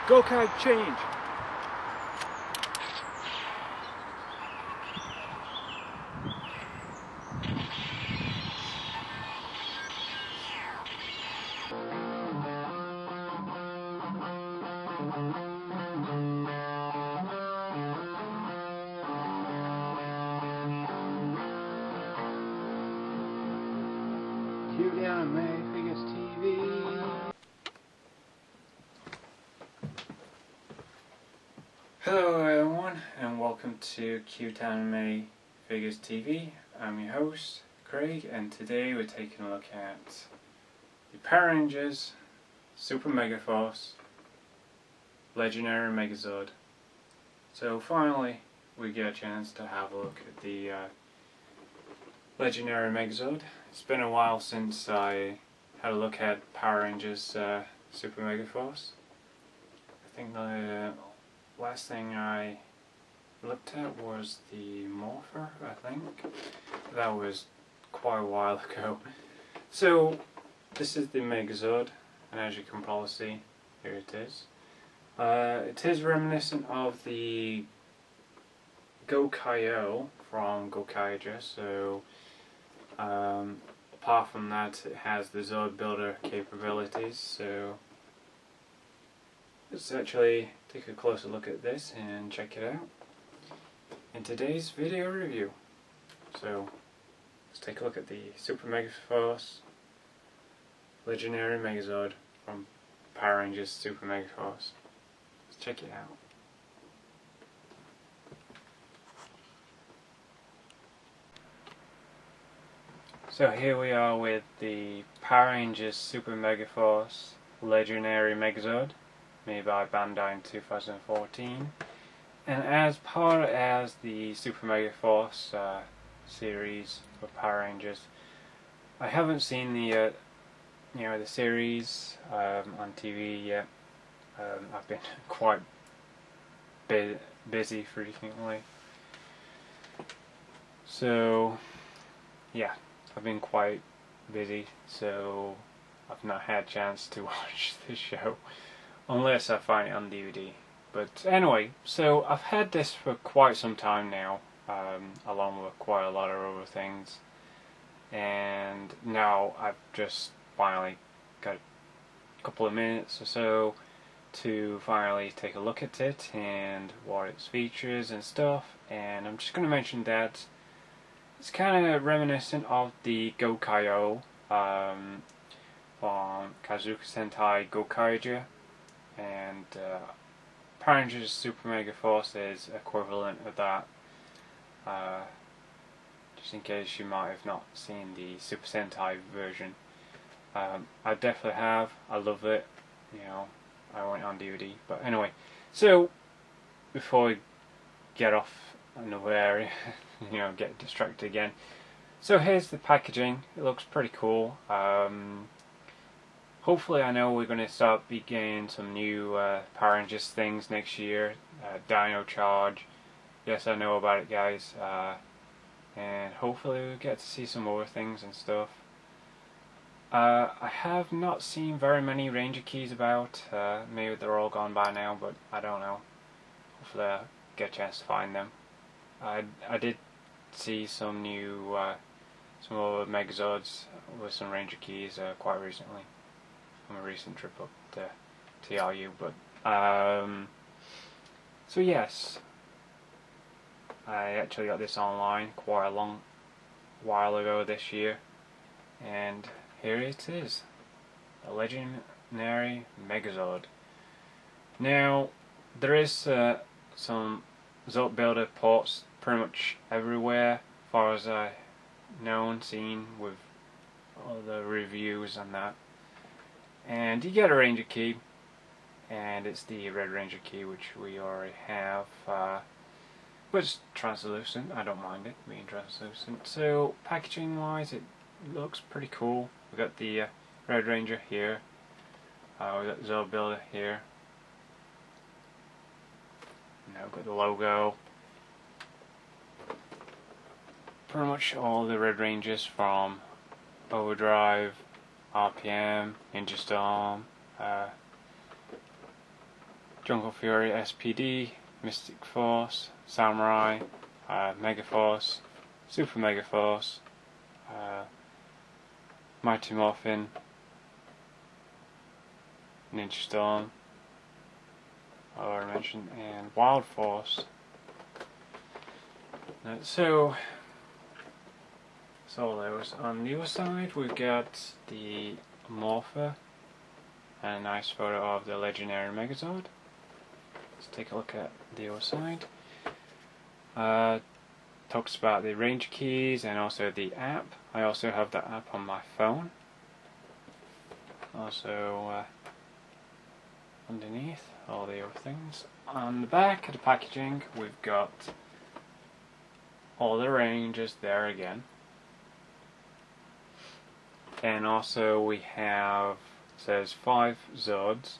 CuteCraig change. CuteanimefiguresTV. Hello everyone, and welcome to CuteanimefiguresTV. I'm your host, Craig, and today we're taking a look at the Power Rangers Super Megaforce Legendary Megazord. So finally we get a chance to have a look at the Legendary Megazord. It's been a while since I had a look at Power Rangers Super Megaforce. I think the last thing I looked at was the Morpher, I think. That was quite a while ago. So this is the Megazord, and as you can probably see, here it is. It is reminiscent of the Go-Kaio from Go-Kaija, so apart from that it has the Zord builder capabilities, so let's actually take a closer look at this and check it out in today's video review. So let's take a look at the Super Megaforce Legendary Megazord from Power Rangers Super Megaforce. Let's check it out. So here we are with the Power Rangers Super Megaforce Legendary Megazord, made by Bandai in 2014. And as part as the Super Megaforce series of Power Rangers, I haven't seen the the series on TV yet. I've been quite busy frequently, so yeah, I've been quite busy, so I've not had a chance to watch the show unless I find it on DVD. But anyway, so I've had this for quite some time now, along with quite a lot of other things, and now I've just finally got a couple of minutes or so to finally take a look at it and what its features and stuff. And I'm just going to mention that it's kind of reminiscent of the Go-Kaio from Kazuka Sentai Go-Kaija, and Power Rangers Super Megaforce is equivalent of that. Just in case you might have not seen the Super Sentai version. I definitely have. I love it. I want it on DVD. But anyway, so before we get off another area, get distracted again. So here's the packaging. It looks pretty cool. Hopefully, I know we're going to start getting some new Power Rangers things next year. Dino Charge. Yes, I know about it, guys. And hopefully we'll get to see some more things and stuff. I have not seen very many Ranger keys about. Maybe they're all gone by now, but I don't know. Hopefully I'll get a chance to find them. I did see some new, some other Megazords with some Ranger keys quite recently, on a recent trip up to TRU. But so yes, I actually got this online quite a long while ago this year, and here it is, the Legendary Megazord. Now there is some Zord builder ports pretty much everywhere, as far as I know and seen with all the reviews and that. And you get a Ranger key, and it's the Red Ranger key, which we already have, but it's translucent. I don't mind it being translucent. So packaging wise, it looks pretty cool. We've got the Red Ranger here, we've got Zord builder here. Now we've got the logo. Pretty much all the Red Rangers from Overdrive, RPM, Ninja Storm, Jungle Fury SPD, Mystic Force, Samurai, Megaforce, Super Megaforce, Mighty Morphin, Ninja Storm, I already mentioned, and Wild Force. So that's all those. On the other side we've got the Morpher and a nice photo of the legendary Megazord. Let's take a look at the other side. Talks about the range keys and also the app. I also have the app on my phone. Also underneath all the other things. On the back of the packaging we've got all the ranges there again. And also we have, it says 5 Zords.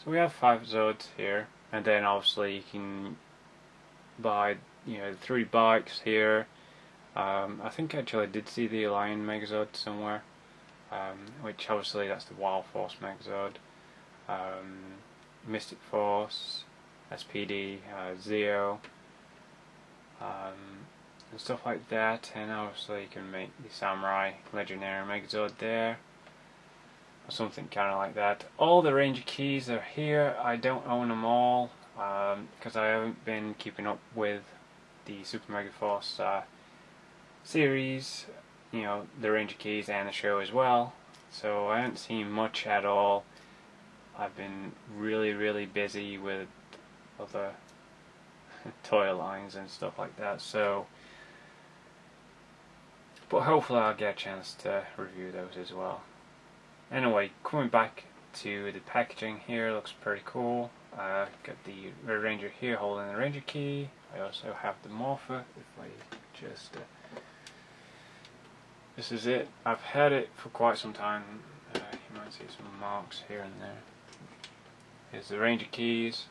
So we have 5 Zords here, and then obviously you can buy, you know, the 3 bikes here. I think actually I did see the Lion Megazord somewhere, which obviously that's the Wild Force Megazord. Mystic Force, SPD, Zeo, and stuff like that. And obviously you can make the Samurai Legendary Megazord there, or something kind of like that. All the Ranger keys are here. I don't own them all because I haven't been keeping up with the Super Megaforce series, you know, the Ranger keys and the show as well. So I haven't seen much at all. I've been really busy with other toy lines and stuff like that. So, but hopefully I'll get a chance to review those as well. Anyway, coming back to the packaging here, looks pretty cool. Got the Red Ranger here holding the Ranger key. I also have the Morpher. If I just this is it. I've had it for quite some time. You might see some marks here and there. Here's the Ranger keys.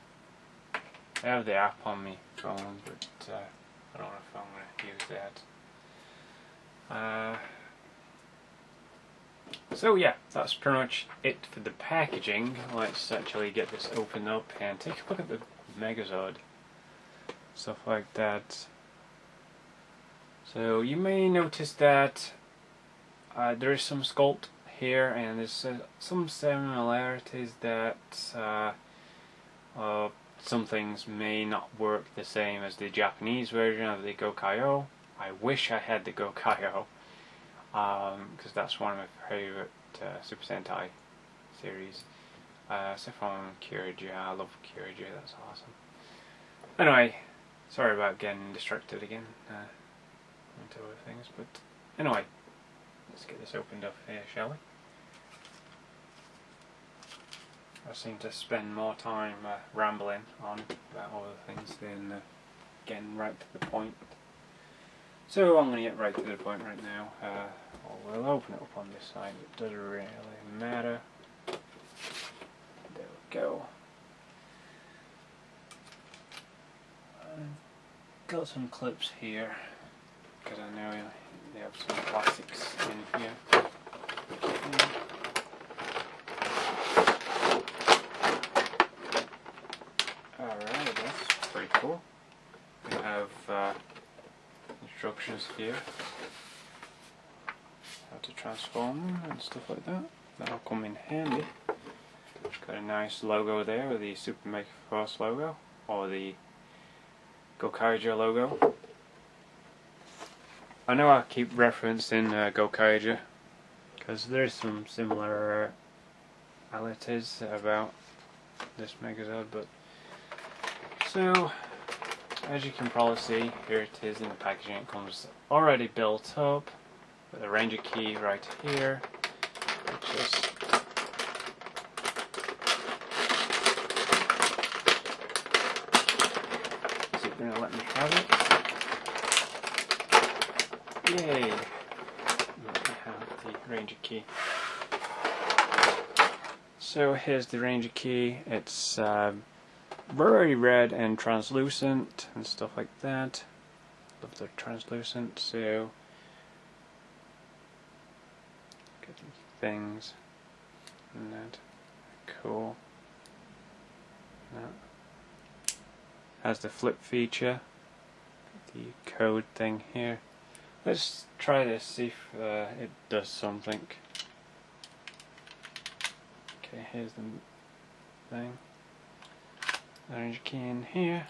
I have the app on my phone, but I don't know if I'm going to use that. So yeah, that's pretty much it for the packaging. Let's actually get this opened up and take a look at the Megazord. Stuff like that. So you may notice that there is some sculpt here, and there's some similarities that some things may not work the same as the Japanese version of the Go-Kaio. I wish I had the Go-Kaio, because that's one of my favorite Super Sentai series. Except from Kyoryuger. I love Kyoryuger, that's awesome. Anyway, sorry about getting distracted again into other things, but anyway, let's get this opened up here, shall we? I seem to spend more time rambling on about other things than getting right to the point. So I'm going to get right to the point right now. We'll open it up on this side. It doesn't really matter. There we go. Got some clips here because I know they have some plastics in here. Alright, that's pretty cool. We have instructions here, how to transform them and stuff like that. That'll come in handy. Got a nice logo there with the Super Megaforce logo, or the Go-Kaio logo. I know I keep referencing Go-Kaio because there's some similarities about this Megazord, but so as you can probably see, here it is in the packaging. It comes already built up with a Ranger key right here. Just is it going to let me have it? Yay! Let me have the Ranger key. So here's the Ranger key. It's very red and translucent and stuff like that. Love the translucent. So get these things and that. Cool. Has the flip feature, the code thing here. Let's try this, see if it does something. Okay, here's the thing. There's your key in here.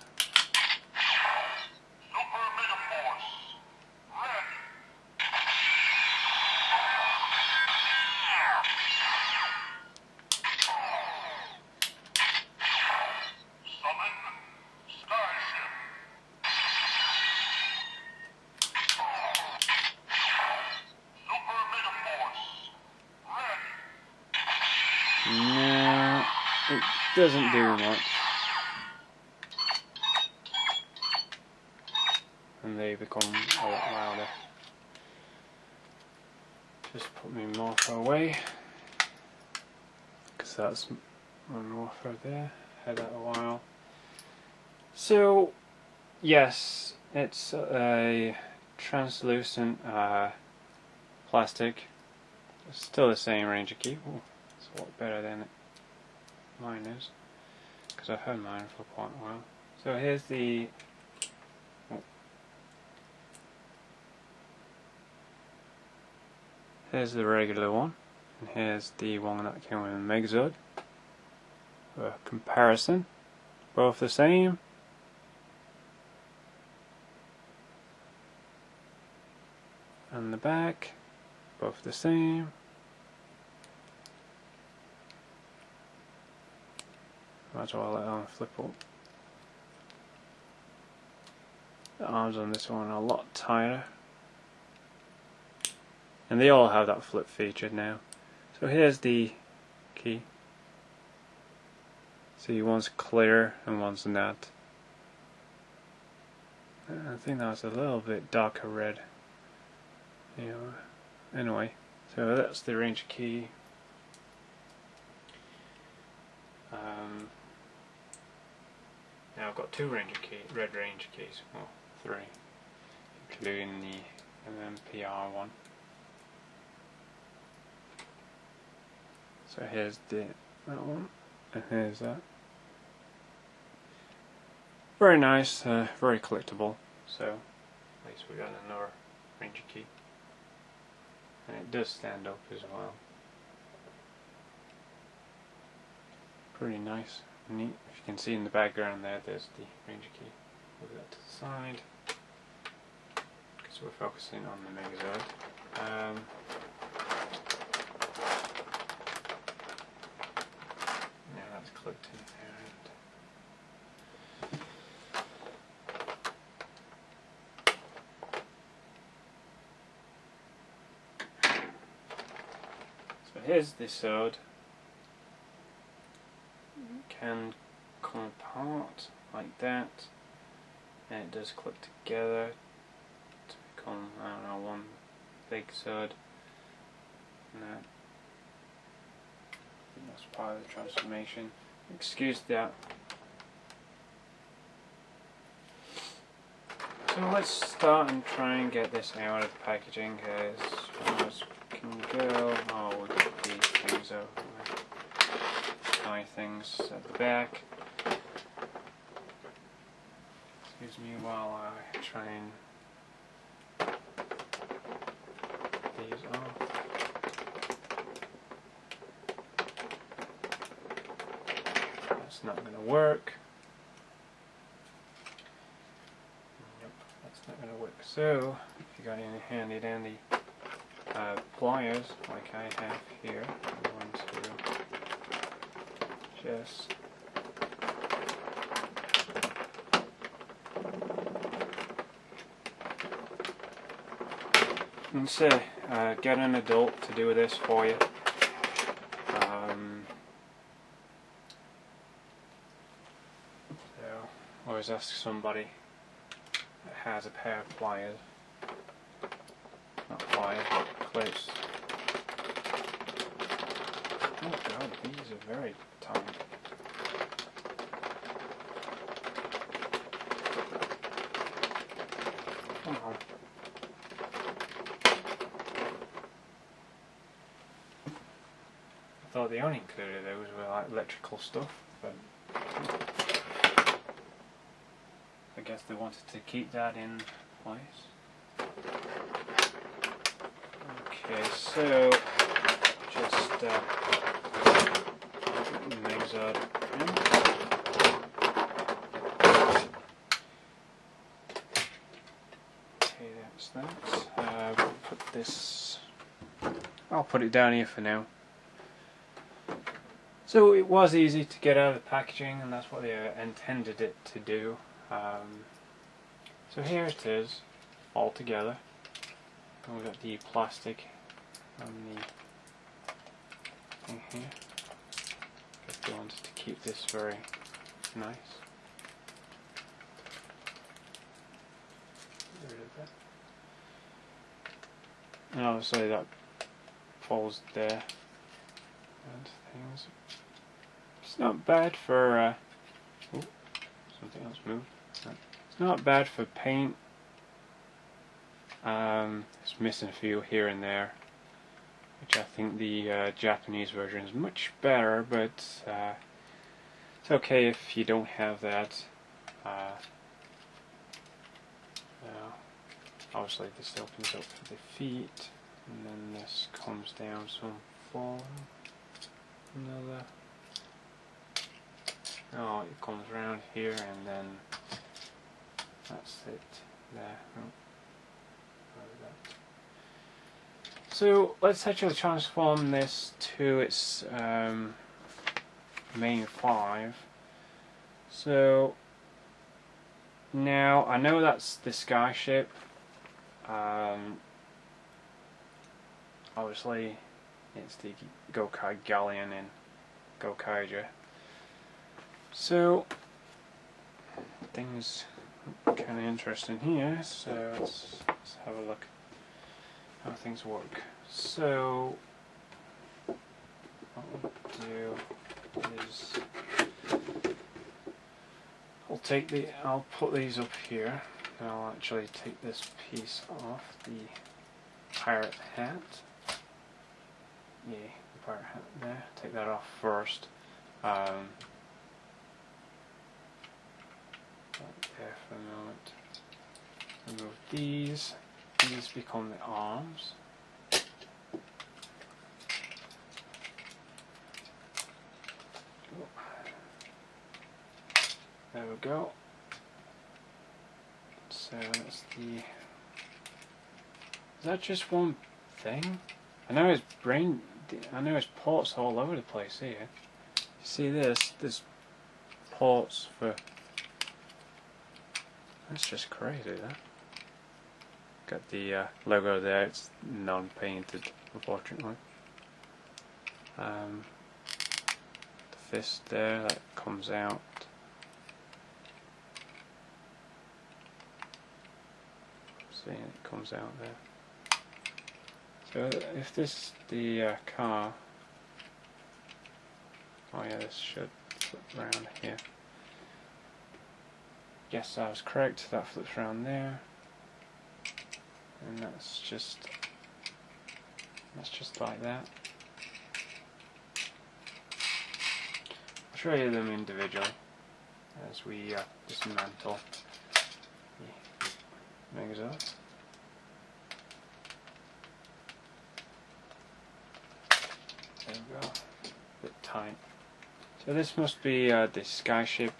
No, it doesn't do much. And they become a lot louder. Just put my morpher away, because that's my morpher there. Had that a while. So, yes, it's a translucent plastic. It's still the same Ranger key. Ooh, it's a lot better than mine is, because I've had mine for quite a while. So here's the here's the regular one, and here's the one that came with the Megazord. For comparison, both the same. And the back, both the same. Might as well let that one flip up. The arms on this one are a lot tighter. And they all have that flip feature now. So here's the key. See, one's clear and one's not. I think that's a little bit darker red. You know, anyway, so that's the Ranger key. Now I've got two red Ranger keys, well, three, including the MMPR one. So here's that one, and here's that. Very nice, very collectible. So at least we got another Ranger key. And it does stand up as well. Pretty nice, neat. If you can see in the background there, there's the Ranger key. Move that to the side, because we're focusing on the Megazord. Yeah, that's clipped in there. Here's the sword. It can come apart like that, and it does clip together to become, I don't know, one big sword. And that, I think that's part of the transformation. Excuse that. So let's start and try and get this out of the packaging as far as we can go. Oh, we've got these things over there. Tie things at the back. Excuse me while I try and get these off. That's not going to work. Not going to work. So, if you got any handy dandy pliers like I have here, I'm going to just say get an adult to do this for you. So, always ask somebody that has a pair of pliers. Not pliers, but clips. Oh god, these are very tiny. Come on. I thought they only included those with like electrical stuff, but guess they wanted to keep that in place. Okay, so just Megazord in. Okay, that's that. We'll put this. I'll put it down here for now. So it was easy to get out of the packaging, and that's what they intended it to do. So here it is, all together. And we've got the plastic on the thing here. Just wanted to keep this very nice. Get rid of that. And obviously that falls there and things. It's not bad for something else moved. No. It's not bad for paint. It's missing a few here and there, which I think the Japanese version is much better, but it's okay if you don't have that. Obviously this opens up for the feet, and then this comes down some form. Another. Oh, it comes around here, and then that's it there. Oh. So let's actually transform this to its main 5. So now I know that's the sky ship. Obviously it's the Gokai Galleon in Gokaija. So things kind of interesting here. So let's have a look how things work. So what we'll do is I'll put these up here, and I'll actually take this piece off the pirate hat. Yeah, the pirate hat there. Take that off first. Right there for a moment. Remove these. These become the arms. There we go. So that's the. Is that just one thing? I know his brain. I know his ports all over the place here. You see this? There's ports for. That's just crazy, that. Got the logo there. It's non-painted, unfortunately. The fist there that comes out. See, it comes out there. So if this is the car, oh yeah, this should flip around here. Yes, I was correct. That flips around there, and that's just like that. I'll show you them individually as we dismantle the Megazord. There we go. A bit tight. So this must be the sky ship.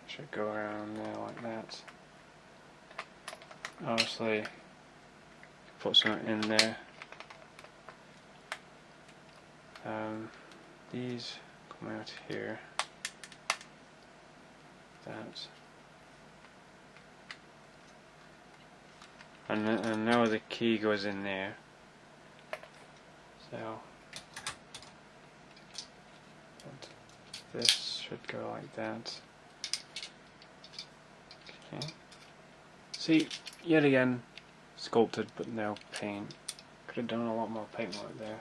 Should go around there like that. Obviously, put something in there. These come out here. That. And now the key goes in there. So this should go like that. Okay. See, yet again, sculpted but no paint. Could have done a lot more paint work there.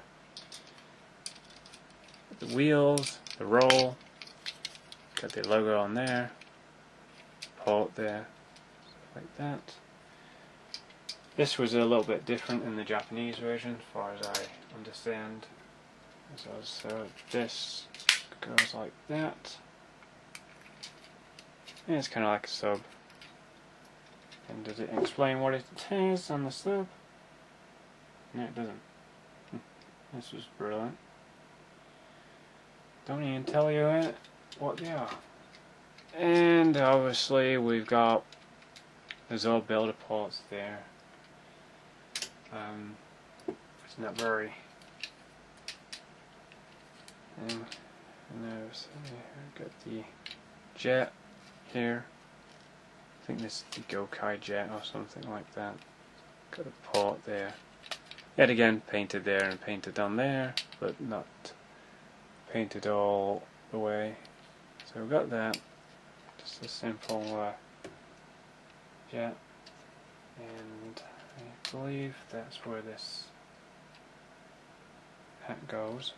The wheels, the roll, got the logo on there, port there, like that. This was a little bit different in the Japanese version, as far as I understand. So this goes like that. And it's kind of like a sub. And does it explain what it is on the sub? No, it doesn't. This was brilliant. Don't even tell you what they are. And obviously we've got the Zord builder ports there. It's not very. No, so we've got the jet here. I think this is the Gokai jet or something like that. Got a port there. Yet again painted there and painted on there, but not painted all the way. So we've got that. Just a simple jet. And I believe that's where this hat goes.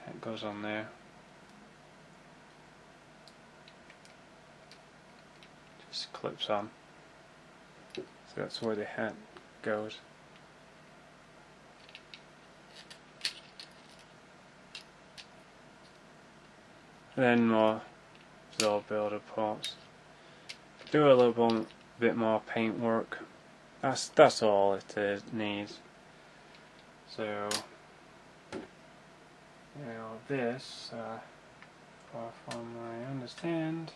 Hat goes on there. Just clips on. So that's where the hat goes. And then more Zord builder ports. Do a little bit more paint work. That's all it needs. So this, from I understand,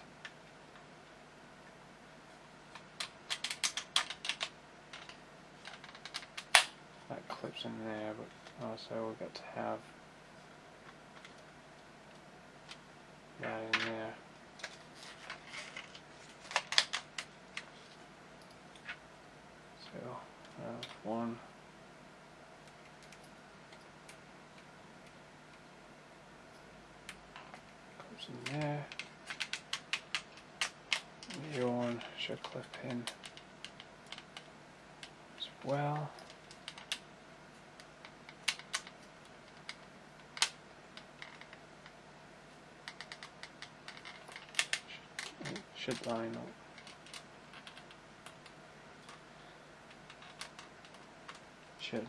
that clips in there, but also we've got to have that in there. So one. Clips in there. The other one should clip in as well. Should line up. Should.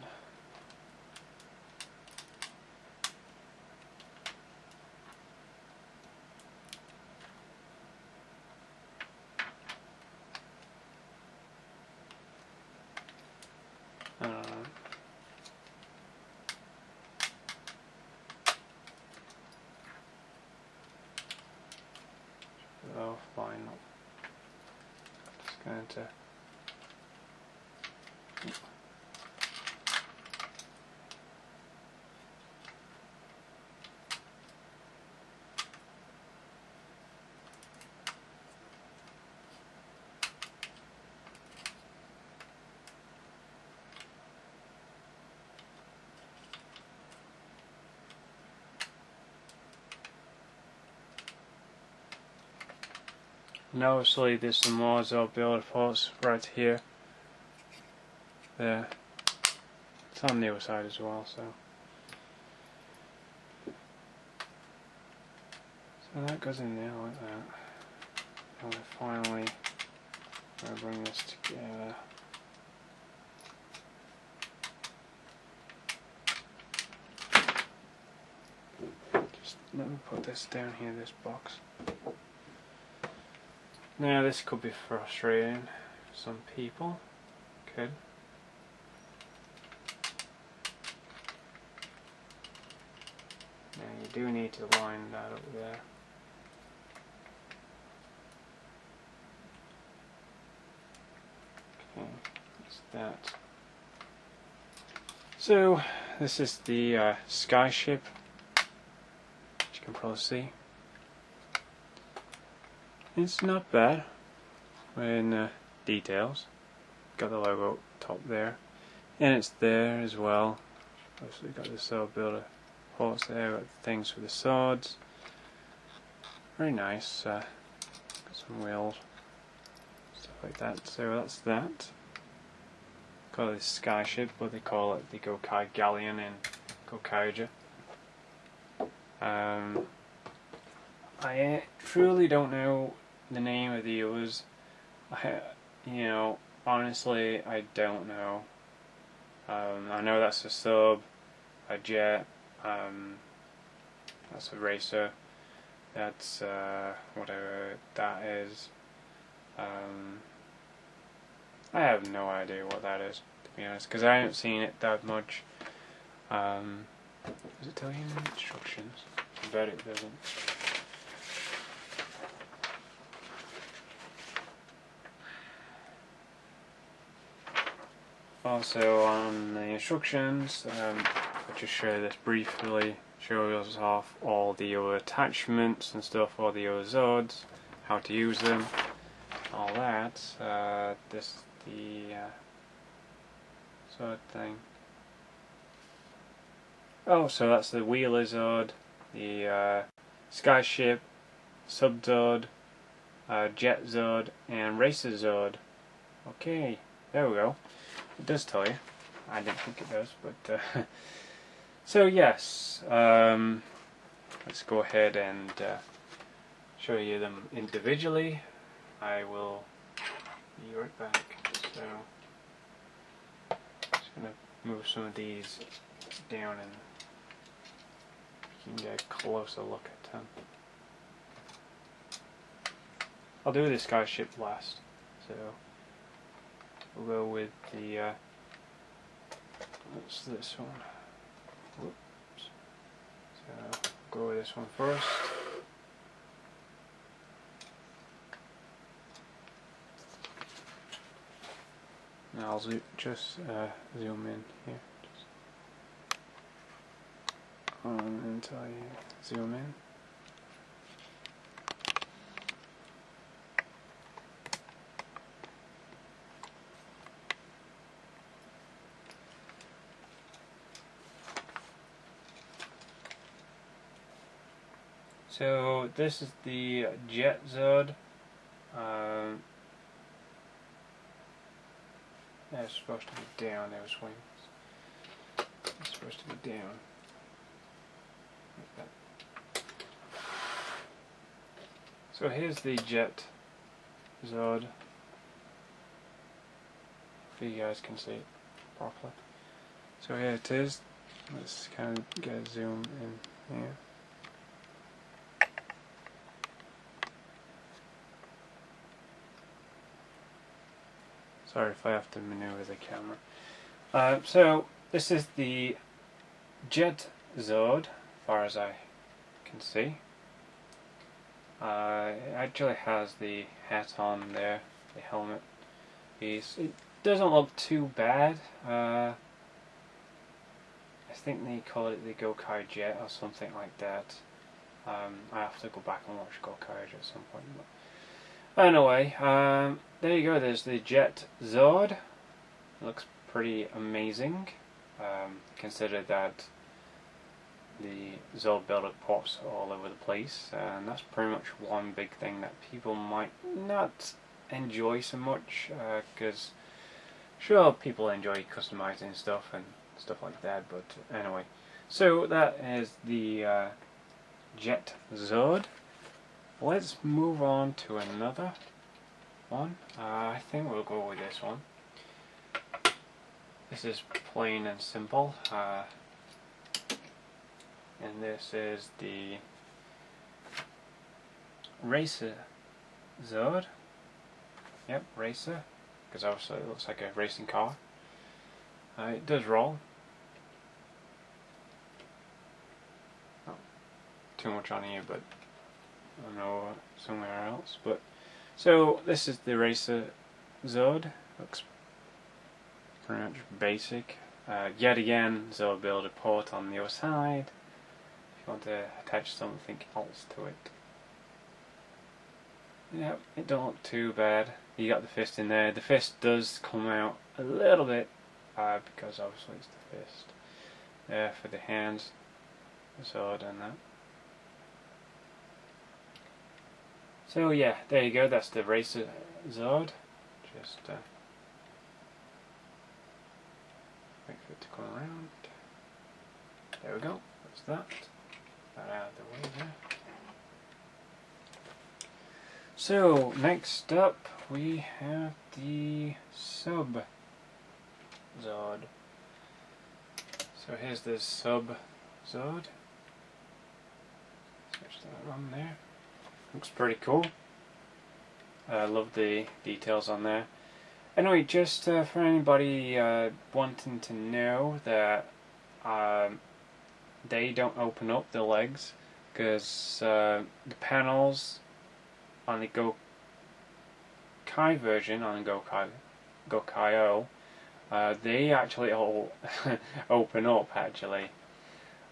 Oh, fine. Just going to. And obviously there's some more Zord builder ports right here. There. It's on the other side as well, so that goes in there like that. And finally I'll bring this together. Just let me put this down here, this box. Now this could be frustrating for some people. Could. Now you do need to line that up there. Okay, that's that. So this is the sky ship, as you can probably see. It's not bad in details. Got the logo top there, and it's there as well. Obviously got the Zord builder ports there, got the things for the swords. Very nice. Got some wheels, stuff like that. So that's that. Got this sky ship, but they call it the Gokai Galleon in Gokaiger. I truly don't know the name of the others. Honestly, I don't know. I know that's a sub. a jet. That's a racer. That's whatever that is. I have no idea what that is, to be honest, because I haven't seen it that much. Does it tell you in the instructions? I bet it doesn't. Also on the instructions, I'll just show this briefly, shows off all the other attachments and stuff, all the other Zords, how to use them, all that. This the Zord thing. Oh, so that's the Wheeler Zord, the Skyship, Sub-Zord, Jet Zord, and Racer Zord. Okay, there we go. It does tell you. I didn't think it does, but so yes, let's go ahead and show you them individually. I will be right back. So just gonna move some of these down and you can get a closer look at them. I'll do the Skyship last. So we'll go with the what's this one? Whoops. So go with this one first. Now I'll just zoom in here. Until you zoom in. So this is the Jet Zord. They're supposed to be down, those wings. They're supposed to be down. Like that. So here's the Jet Zord. If you guys can see it properly. So here it is. Let's kind of get a zoom in here. Sorry if I have to maneuver the camera. So this is the Jet Zord, as far as I can see. It actually has the hat on there, the helmet piece. It doesn't look too bad. I think they call it the Gokai Jet or something like that. I have to go back and watch Gokai at some point. But anyway, there you go, there's the Jet Zord. It looks pretty amazing. Consider that the Zord builder pops all over the place, and that's pretty much one big thing that people might not enjoy so much, because sure, people enjoy customizing stuff and stuff like that, but anyway. So that is the Jet Zord. Let's move on to another one. I think we'll go with this one. This is plain and simple. And this is the Racer Zord. Yep, Racer. Because obviously it looks like a racing car. It does roll. Not too much on here, but I don't know, somewhere else. But so this is the Racer Zord. Looks pretty much basic. Yet again, Zord builder port on the other side. If you want to attach something else to it. Yep, it don't look too bad. You got the fist in there. The fist does come out a little bit because obviously it's the fist. There for the hands, the sword and that. So yeah, there you go, that's the Racer Zord. Just wait for it to come around. There we go, that's that. That out of the way there. So next up we have the Sub Zord. So here's the Sub-Zord. Switch that on there. Looks pretty cool. I love the details on there. Anyway, just for anybody wanting to know that they don't open up the legs, because the panels on the Gokai version, on the Gokai-O, they actually all open up actually,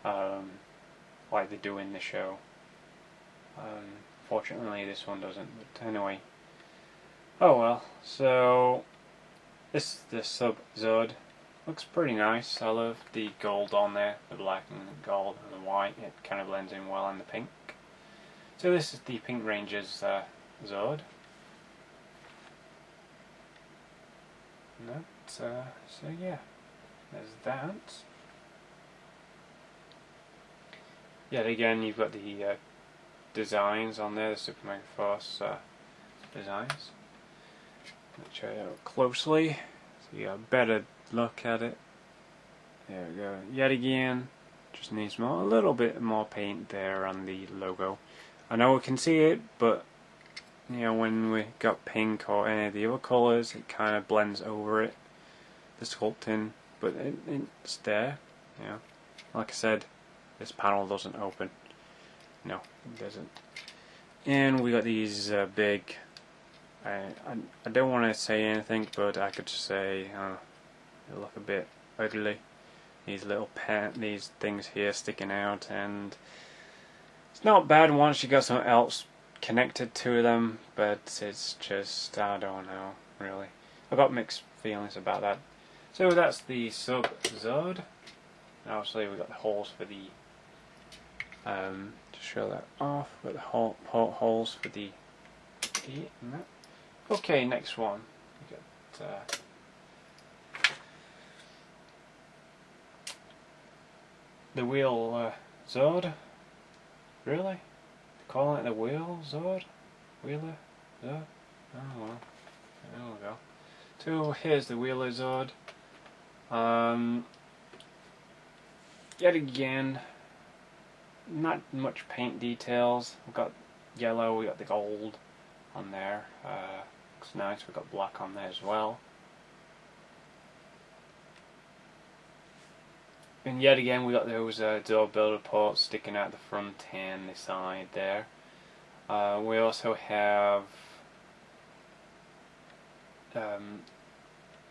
like they do in the show. Fortunately this one doesn't, but anyway. Oh well, so this is the Sub-Zord. Looks pretty nice. I love the gold on there, the black and the gold and the white. It kind of blends in well in the pink. So this is the Pink Ranger's Zord. So yeah, there's that. Yet again, you've got the designs on there, the Super Megaforce designs. Let's show you closely, so you get a better look at it. There we go. Yet again, just needs a little bit more paint there on the logo. I know we can see it, but you know, when we got pink or any of the other colours, it kind of blends over it, the sculpting, but it's there. You know, like I said, this panel doesn't open. No, it doesn't. And we got these big. I don't want to say anything, but I could just say they look a bit ugly. These little these things here sticking out, and it's not bad once you got something else connected to them, but it's just, I don't know, really. I've got mixed feelings about that. So that's the Sub-Zord. Obviously we've got the holes for the to show that off, we've got the holes for the feet and that. Okay, next one. We got the Wheel Zord. Really? Calling it the Wheel Zord? Wheeler Zord? Oh well. There we go. So here's the Wheeler Zord. Yet again, not much paint details. We've got yellow, we got the gold on there. Looks nice. We've got black on there as well. And yet again, we got those door builder ports sticking out the front and the side there. We also have,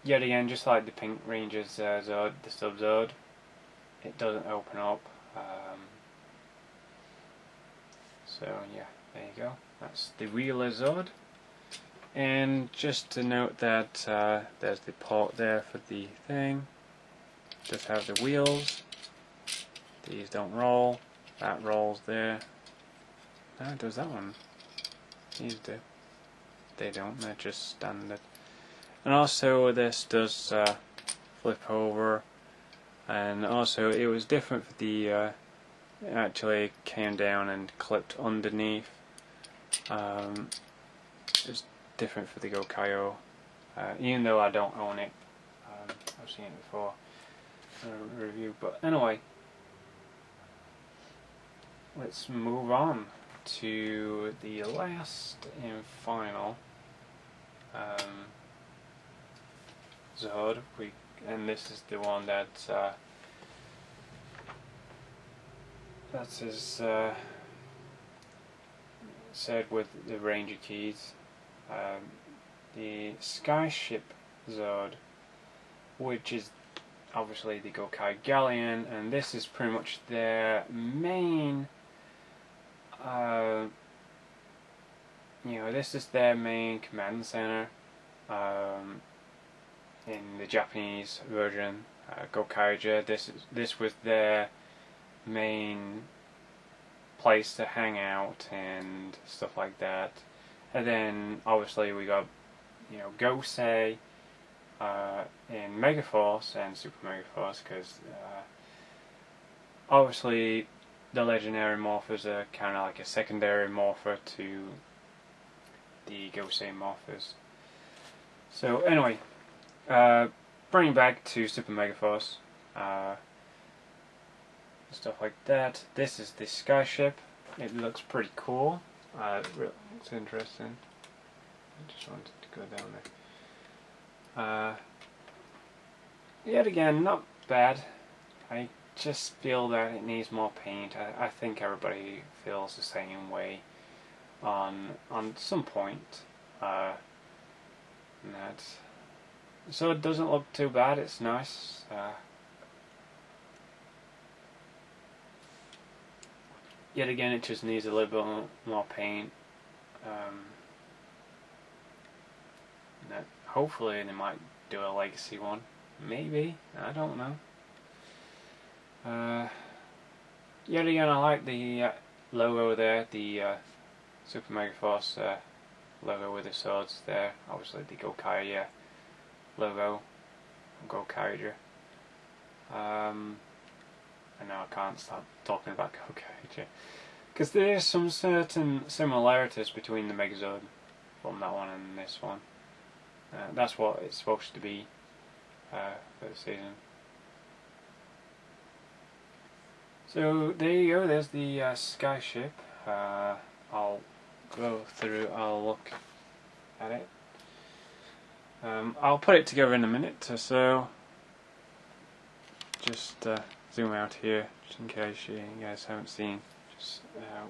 yet again, just like the Pink Ranger's Zord, the Sub-Zord, it doesn't open up. So yeah, there you go. That's the Wheeler Zord. And just to note that there's the port there for the thing. Just have the wheels. These don't roll. That rolls there. No, does that one? These do. They don't. They're just standard. And also this does flip over. And also it was different for the. It actually came down and clipped underneath. It's different for the Gokai-O. Even though I don't own it. I've seen it before. Review, but anyway, let's move on to the last and final Zord. And this is the one that is said with the Ranger keys, the Skyship Zord, which is obviously the Gokai Galleon, and this is pretty much their main, this is their main command center. In the Japanese version, Gokaija, this was their main place to hang out and stuff like that. And then obviously we got, Gosei in Megaforce and Super Megaforce, because obviously the legendary morphers are kind of like a secondary morpher to the Gosei morphers. So anyway, bringing back to Super Megaforce, stuff like that. This is the skyship. It looks pretty cool. It looks interesting. I just wanted to go down there. Yet again, not bad. I just feel that it needs more paint. I think everybody feels the same way on some point. So it doesn't look too bad. It's nice. Yet again, it just needs a little bit more paint. Hopefully they might do a legacy one. Maybe. I don't know. Yet again, I like the logo there, the Super Megaforce logo with the swords there. Obviously the Gokaiger logo, Gokaiger. I know I can't stop talking about Gokaiger because there is some certain similarities between the Megazord from that one and this one. That's what it's supposed to be for the season. So there you go, there's the skyship. I'll go through, I'll look at it. I'll put it together in a minute or so. Just zoom out here, just in case you guys haven't seen. Just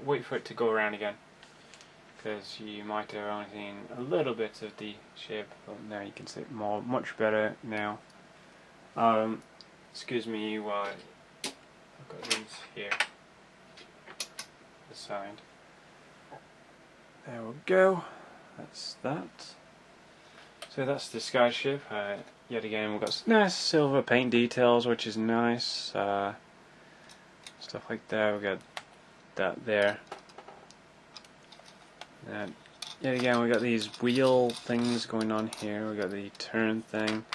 wait for it to go around again, because you might have only seen a little bit of the ship, but now you can see it much better now. Excuse me while I've got these here, the side. There we go, that's that. So that's the skyship. Yet again, we've got some nice silver paint details, which is nice. Stuff like that. We've got that there. Yet again, we've got these wheel things going on here. We've got the turn thing.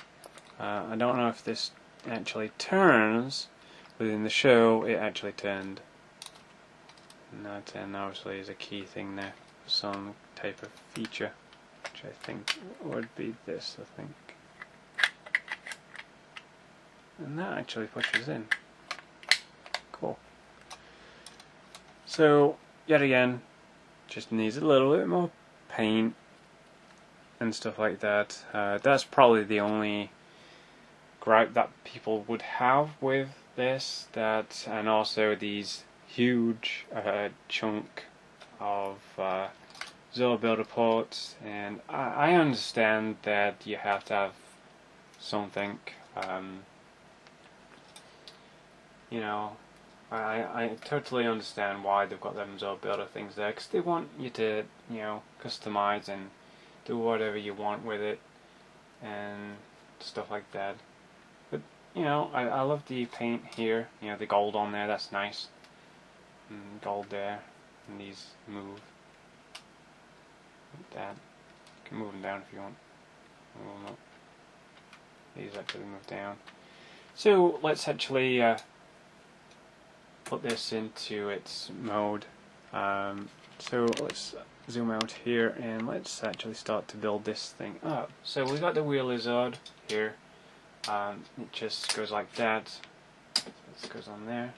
I don't know if this actually turns, but in the show it actually turned. And that obviously is a key thing there for some type of feature, which I think would be this, I think. And that actually pushes in. Cool. So, yet again, just needs a little bit more paint and stuff like that. That's probably the only gripe that people would have with this, and also these huge chunk of Zord builder ports, and I understand that you have to have something, you know, I totally understand why they've got them Zord builder things there, because they want you to, you know, customize and do whatever you want with it and stuff like that. But you know, I love the paint here, you know, the gold on there, that's nice, and gold there, and these move like that. You can move them down if you want. Move them up. These actually move down. So let's actually put this into its mode. So let's zoom out here and let's actually start to build this thing up. So we've got the wheel Zord here. It just goes like that. So this goes on there.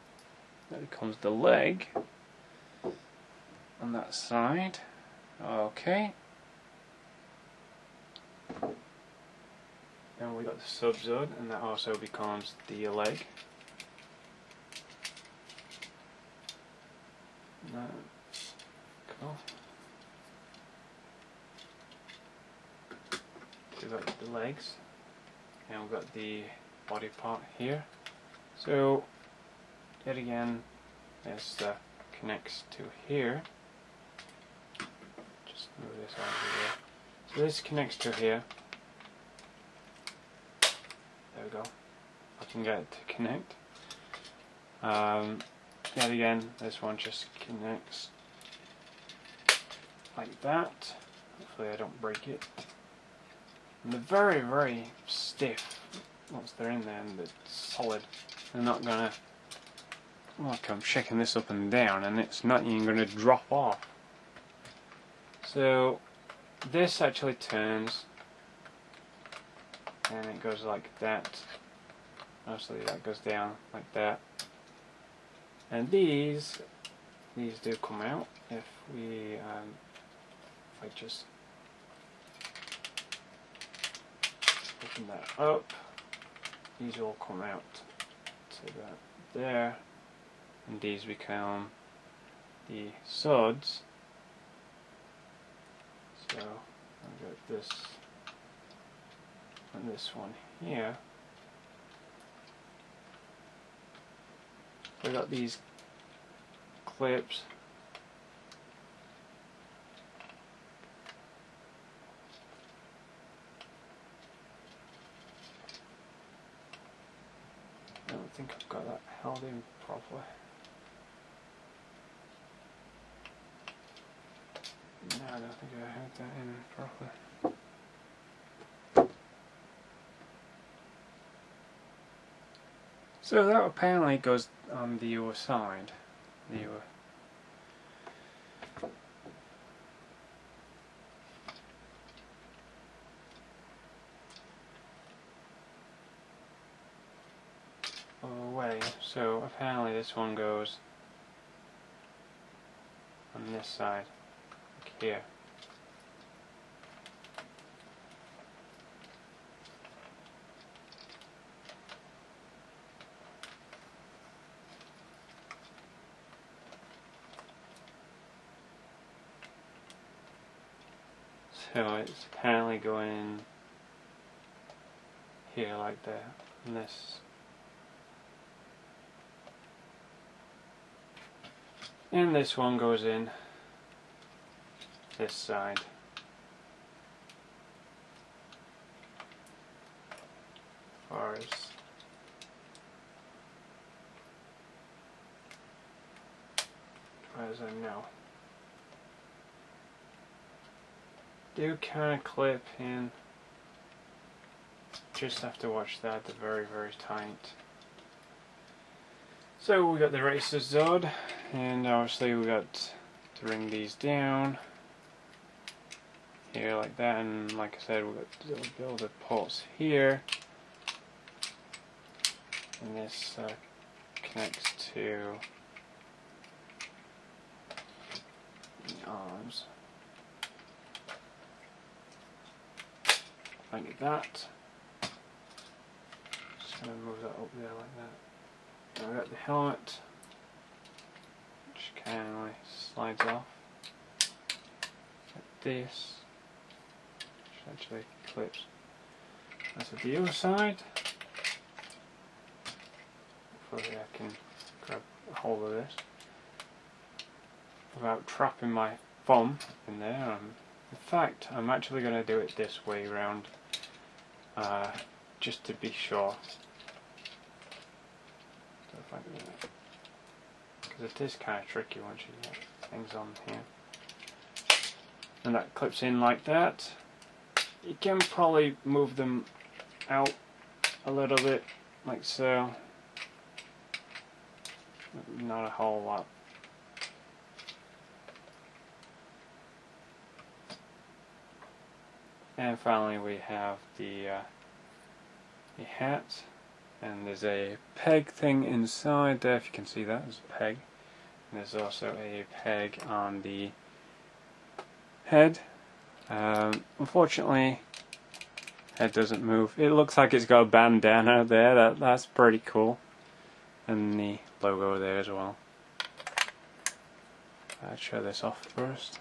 There becomes the leg on that side. Okay. Then we got the sub-Zord, and that also becomes the leg. Cool. So we've got the legs, and we've got the body part here. So yet again, this connects to here. Just move this out of here. So this connects to here. There we go. I can get it to connect. Yet again, this one just connects like that. Hopefully I don't break it. And they're very, very stiff once they're in there, and they're solid. They're not gonna, like, I'm shaking this up and down and it's not even gonna drop off. So this actually turns and it goes like that. Mostly that goes down like that. And these do come out if we if I just open that up. These all come out to that there, and these become the swords. So I've got this and this one here. We got these clips. I don't think I've got that held in properly. No, I don't think I had that in properly. So that apparently goes on the other side. Way. So apparently this one goes on this side, like here. So it's apparently going in here like that, and this. And this one goes in this side. As far as I know. Do kind of clip in. Just have to watch that. They're very, very tight. So we got the racer Zord, and obviously we got to ring these down here like that, and like I said, we got to build the ports here, and this connects to the arms like that. Just gonna move that up there like that. Now we got the helmet, which kind of like slides off like this, which actually clips. That's at the other side. Hopefully I can grab a hold of this without trapping my thumb in there. In fact, I'm actually going to do it this way around, just to be sure. Because it is kind of tricky once you get things on here. And that clips in like that. You can probably move them out a little bit, like so. Not a whole lot. And finally we have the hat. And there's a peg thing inside there, if you can see that, there's a peg. And there's also a peg on the head. Unfortunately, head doesn't move. It looks like it's got a bandana there, that's pretty cool. And the logo there as well. I'll show this off first.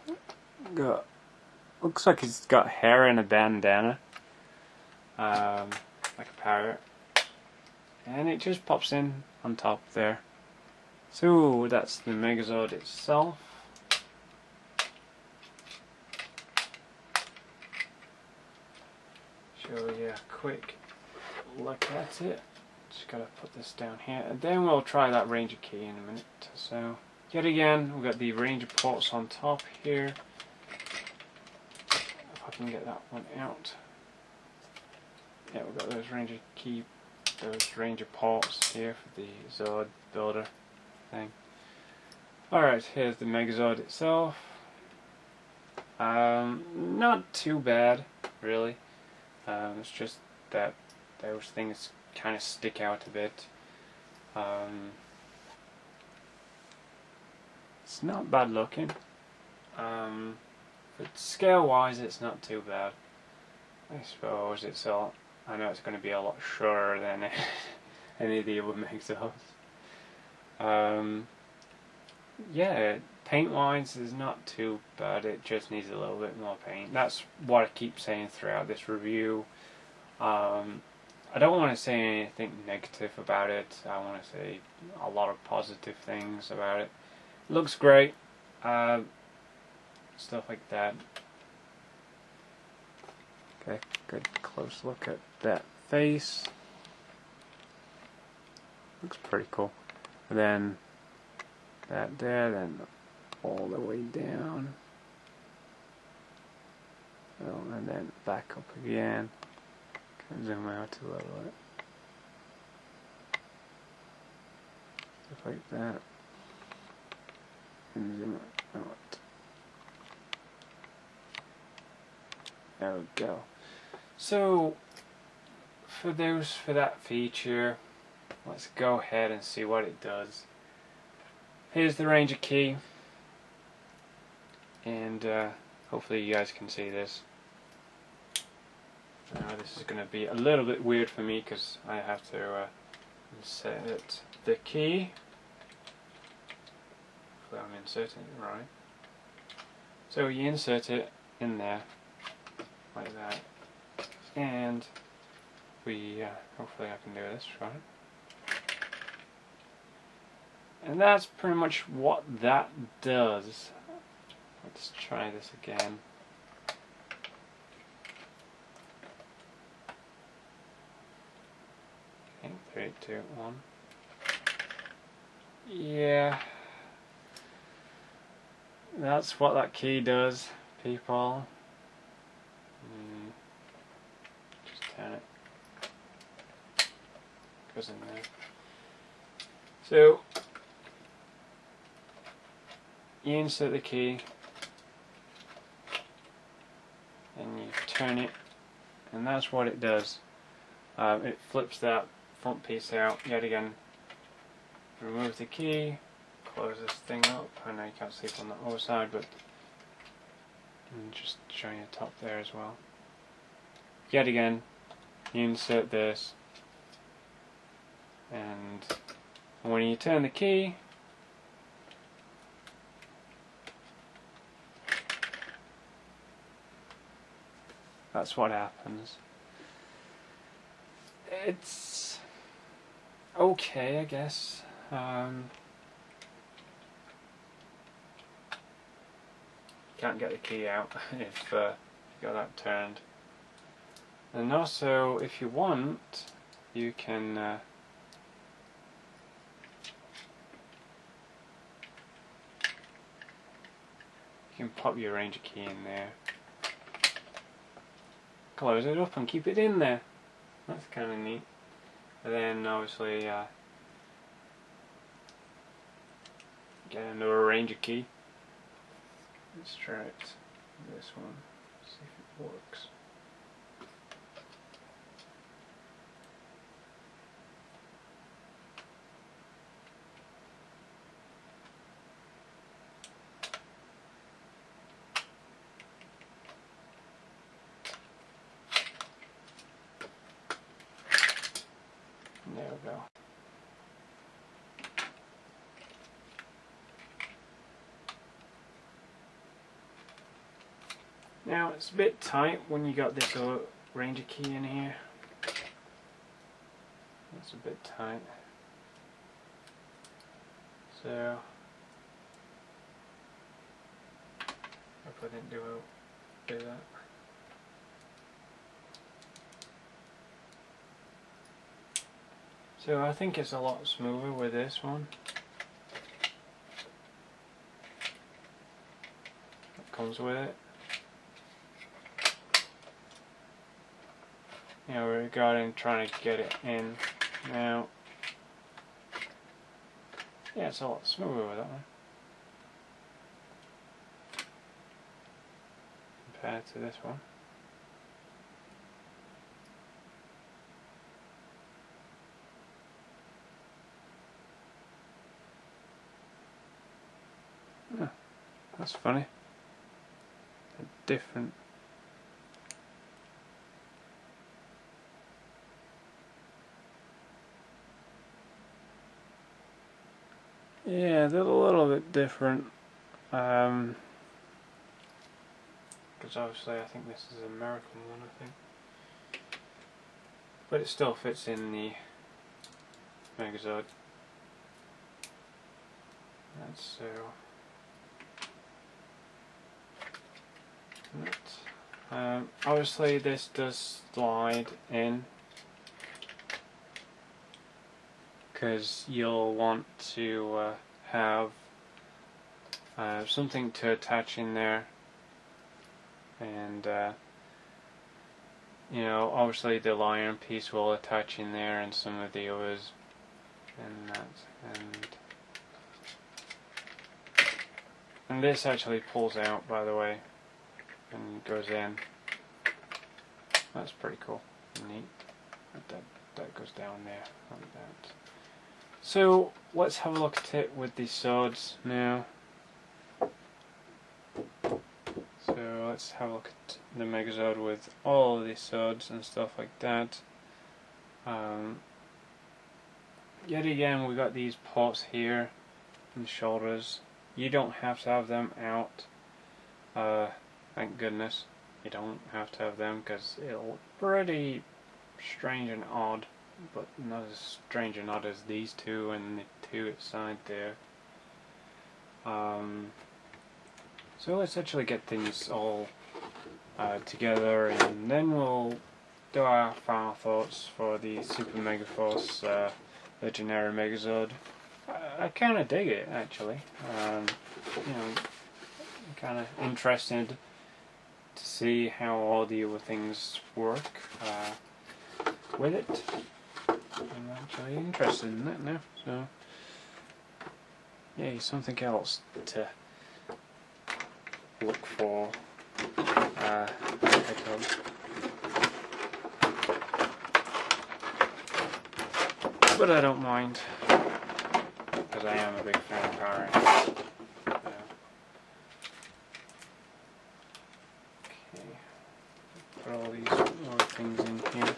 Looks like it's got hair and a bandana. Like a parrot. And it just pops in on top there. So that's the Megazord itself. Show you a quick look at it. Just gotta put this down here, and then we'll try that Ranger key in a minute. So yet again, we've got the Ranger ports on top here. If I can get that one out. Yeah, we've got those Ranger ports here for the Zord builder thing. Alright, here's the Megazord itself. Not too bad, really. It's just that those things kind of stick out a bit. it's not bad looking. But scale wise it's not too bad. I suppose it's all, I know it's going to be a lot shorter than any of the other Megazords. Yeah, paint wise is not too bad, it just needs a little bit more paint. That's what I keep saying throughout this review. I don't want to say anything negative about it. I want to say a lot of positive things about it. It looks great, stuff like that. Okay, good close look at that face. Looks pretty cool. And then that there, then all the way down. Oh, and then back up again. Can zoom out a little bit. Stuff like that. And zoom out. There we go. So for that feature, let's go ahead and see what it does. Here's the Ranger key, and hopefully you guys can see this. Now this is going to be a little bit weird for me because I have to insert the key. Hopefully I'm inserting it right. So you insert it in there like that, and we hopefully I can do this right. And that's pretty much what that does. Let's try this again. Okay, 3, 2, 1. Yeah. That's what that key does, people. Just turn it. Goes in there. So you insert the key and you turn it, and that's what it does. It flips that front piece out yet again. Remove the key, close this thing up. I know you can't see it on the other side, but I'm just showing you the top there as well. Yet again, you insert this, and when you turn the key, that's what happens. It's okay, I guess. Can't get the key out if you got that turned. And also, if you want, you can pop your Ranger key in there, close it up and keep it in there. That's kind of neat. And then obviously get another Ranger key. Let's try it. This one. See if it works. There we go. Now it's a bit tight when you got this Ranger key in here. It's a bit tight. So hope I didn't do that. So I think it's a lot smoother with this one. That comes with it. Yeah, we're regarding trying to get it in now. Yeah, it's a lot smoother with that one compared to this one. That's funny. They're different. Yeah, they're a little bit different. Because obviously I think this is an American one, I think. But it still fits in the Megazord. That's so. Obviously this does slide in, because you'll want to have something to attach in there, and you know, obviously the lion piece will attach in there, and some of the others, and that, and this actually pulls out, by the way, and goes in. That's pretty cool, neat. That goes down there like that. So let's have a look at it with the swords now. So let's have a look at the Megazord with all of these swords and stuff like that. Yet again, we got these ports here and shoulders. You don't have to have them out. Thank goodness you don't have to have them, because it'll look pretty strange and odd, but not as strange and odd as these two and the two outside there. So let's actually get things all together, and then we'll do our final thoughts for the Super Megaforce Legendary Megazord. I kind of dig it, actually. You know, I'm kind of interested to see how all the other things work with it. I'm actually interested in that now. So, yay, something else to look for. But I don't mind, because I am a big fan of Power Rangers. Okay, put all these other things in here.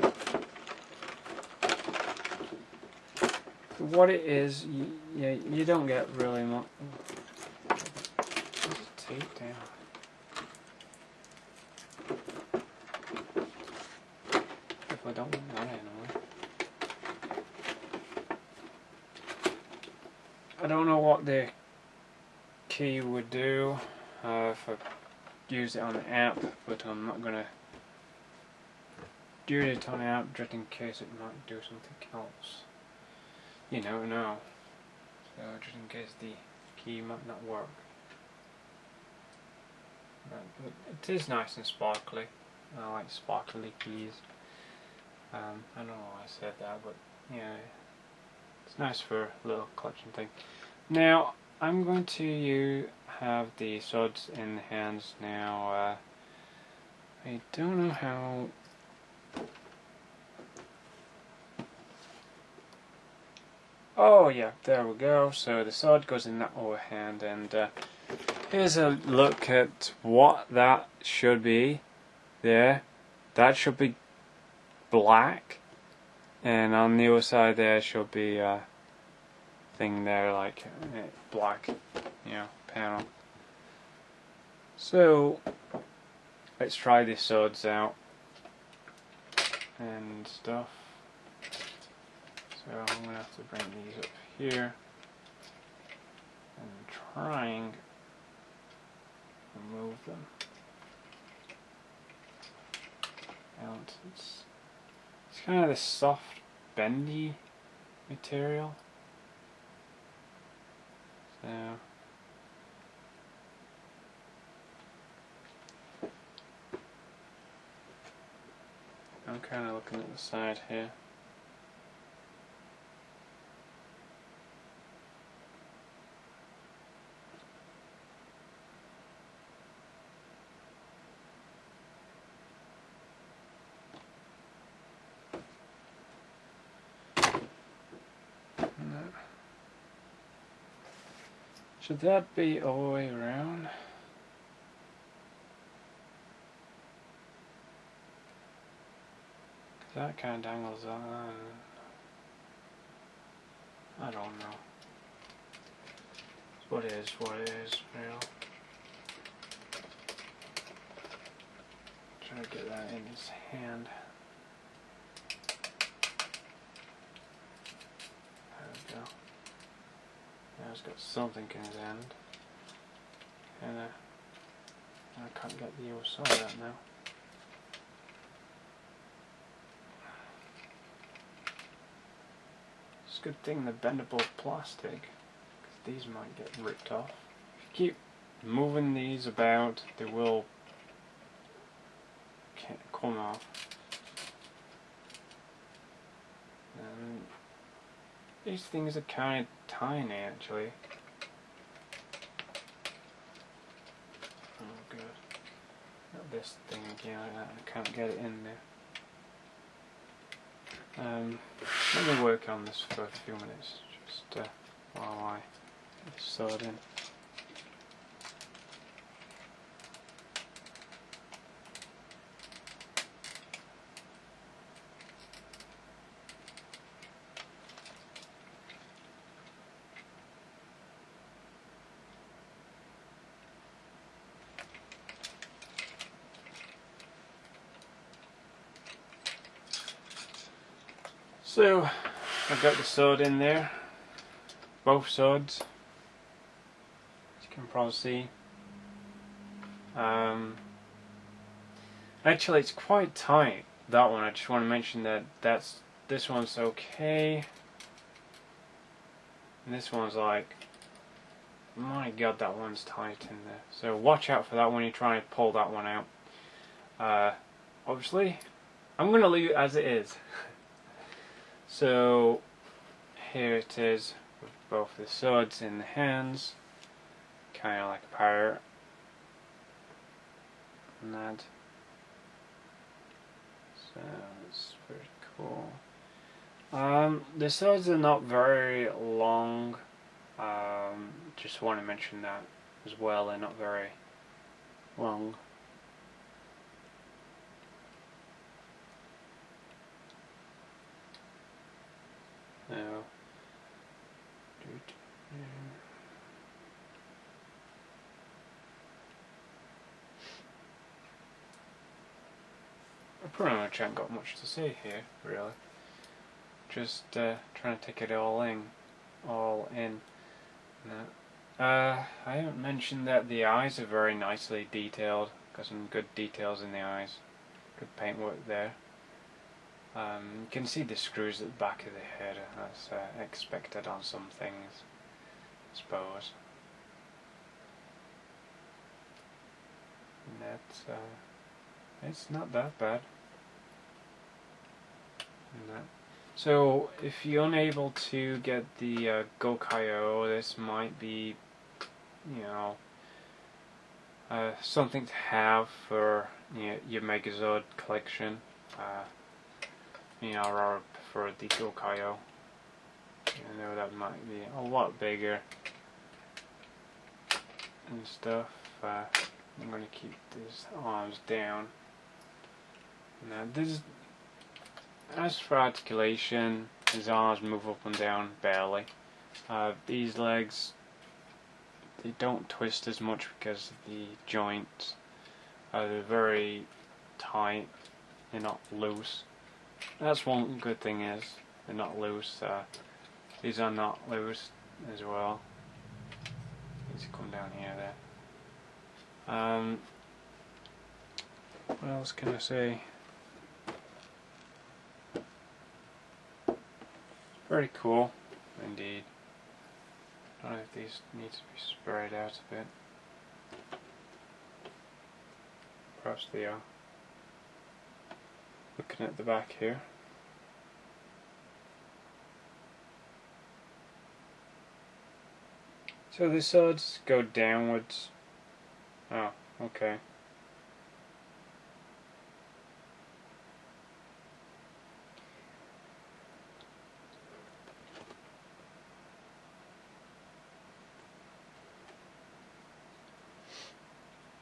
What it is, you don't get really much. Tape down. If I don't want that anyway. I don't know what the key would do if I used it on the app, but I'm not gonna do it on the app just in case it might do something else. You never know. So just in case the key might not work. But it is nice and sparkly. I like sparkly keys. I don't know why I said that, but yeah, it's nice for a little collection thing. Now I'm going to have the swords in the hands now. I don't know how. Oh yeah, there we go. So the sword goes in that other hand, and here's a look at what that should be. There, that should be black, and on the other side there should be a thing there like black, you know, panel. So let's try these swords out and stuff. So I'm going to have to bring these up here and trying to move them out. It's kind of this soft, bendy material. So I'm kind of looking at the side here. Should that be all the way around? that kind of dangles on. I don't know. What is, real. Try to get that in his hand. There we go. Now he's got something in his hand. And I can't get the other side of that now. It's a good thing they're bendable plastic, because these might get ripped off. If you keep moving these about, they will come off. And these things are kind of tiny actually. Oh good. Got this thing again, I can't get it in there. Let me work on this for a few minutes, just while I get this sewed in. So, I've got the sword in there, both swords, as you can probably see. Actually it's quite tight, that one. I just want to mention that this one's okay, and this one's like, my god, that one's tight in there. So watch out for that when you're trying to pull that one out. Obviously, I'm going to leave it as it is. So here it is with both the swords in the hands, kind of like a pirate. And that. So it's pretty cool. The swords are not very long. Just want to mention that as well. They're not very long. Now, I pretty much haven't got much to say here, really. Just trying to take it all in. Now, I haven't mentioned that the eyes are very nicely detailed. Got some good details in the eyes. Good paintwork there. You can see the screws at the back of the head. That's expected on some things, I suppose. And that's it's not that bad. And that. So if you're unable to get the Go.io, this might be, you know, something to have for your Megazord collection. You know, or for the Go.io. You know, that might be a lot bigger and stuff. I'm going to keep these arms down. Now this, as for articulation, his arms move up and down barely. These legs, they don't twist as much because the joints are very tight. They're not loose. That's one good thing, is they're not loose. These are not loose as well. Need to come down here there. What else can I say? Very cool, indeed. I don't know if these need to be sprayed out a bit. Perhaps they are. Looking at the back here. So the swords go downwards. Oh, okay.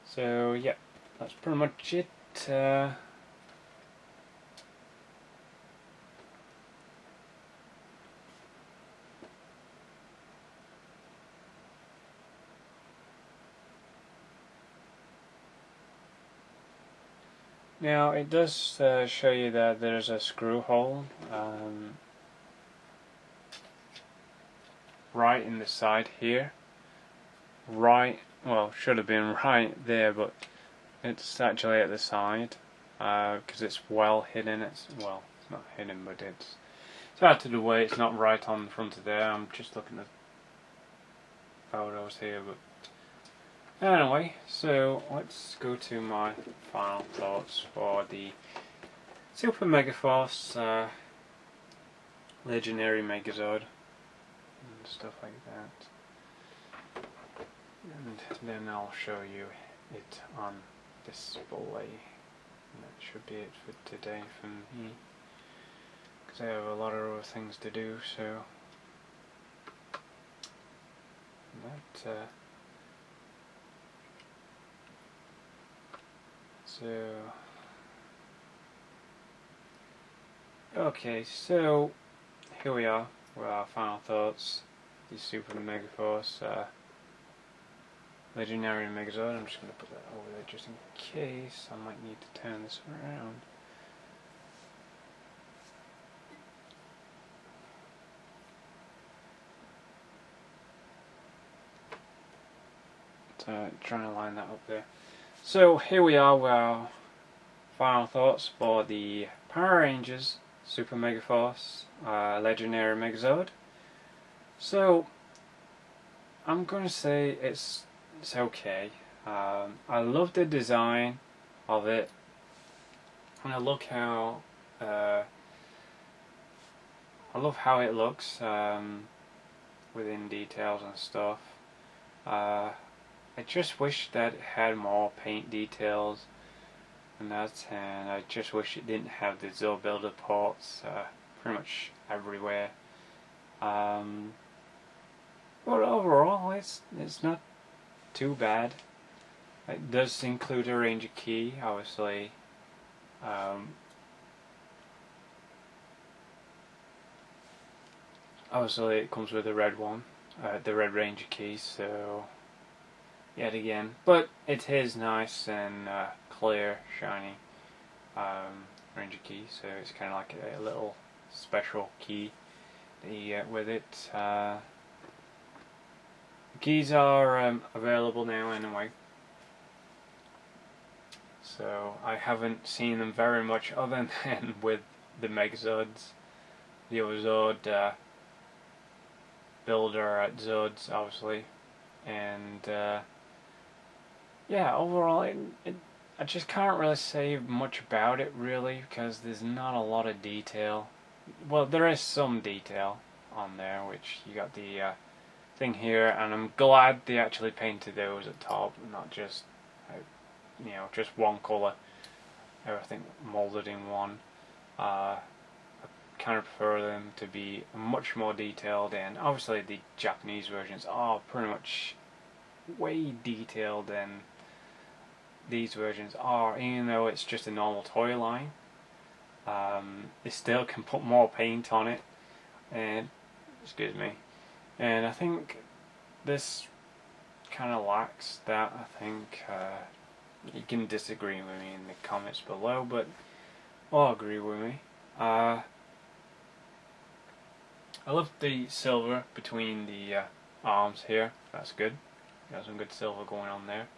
So yeah, that's pretty much it. Now it does show you that there's a screw hole right in the side here. Right, well, should have been right there, but it's actually at the side because it's well hidden. It's not hidden, but it's out of the way. It's not right on the front of there. I'm just looking at photos here, but anyway, so let's go to my final thoughts for the Super Megaforce Legendary Megazord and stuff like that, and then I'll show you it on display. And that should be it for today for me, because I have a lot of other things to do. So okay, so here we are with our final thoughts. The Super Megaforce Legendary Megazord. I'm just going to put that over there just in case. I might need to turn this around. Trying to line that up there. So here we are with our final thoughts for the Power Rangers Super Megaforce Legendary Megazord. So I'm going to say it's okay. I love the design of it, and I love how it looks within details and stuff. I just wish that it had more paint details and that, and I just wish it didn't have the Zord Builder ports pretty much everywhere. But overall, it's not too bad. It does include a Ranger key, obviously. Obviously, it comes with a red one, the Red Ranger key. So yet again, but it is nice and clear, shiny Ranger key. So it's kind of like a little special key that you get with it. The keys are available now anyway, so I haven't seen them very much other than with the Megazords, the other Zord builder at Zords, obviously, and yeah, overall I just can't really say much about it really, because there's not a lot of detail. Well, there is some detail on there, which you got the thing here, and I'm glad they actually painted those at top, not just just one colour, everything molded in one. I kind of prefer them to be much more detailed, and obviously the Japanese versions are pretty much way detailed than these versions are, even though it's just a normal toy line. They still can put more paint on it, and excuse me, and I think this kind of lacks that. I think you can disagree with me in the comments below, but all agree with me. I love the silver between the arms here. That's good. Got some good silver going on there.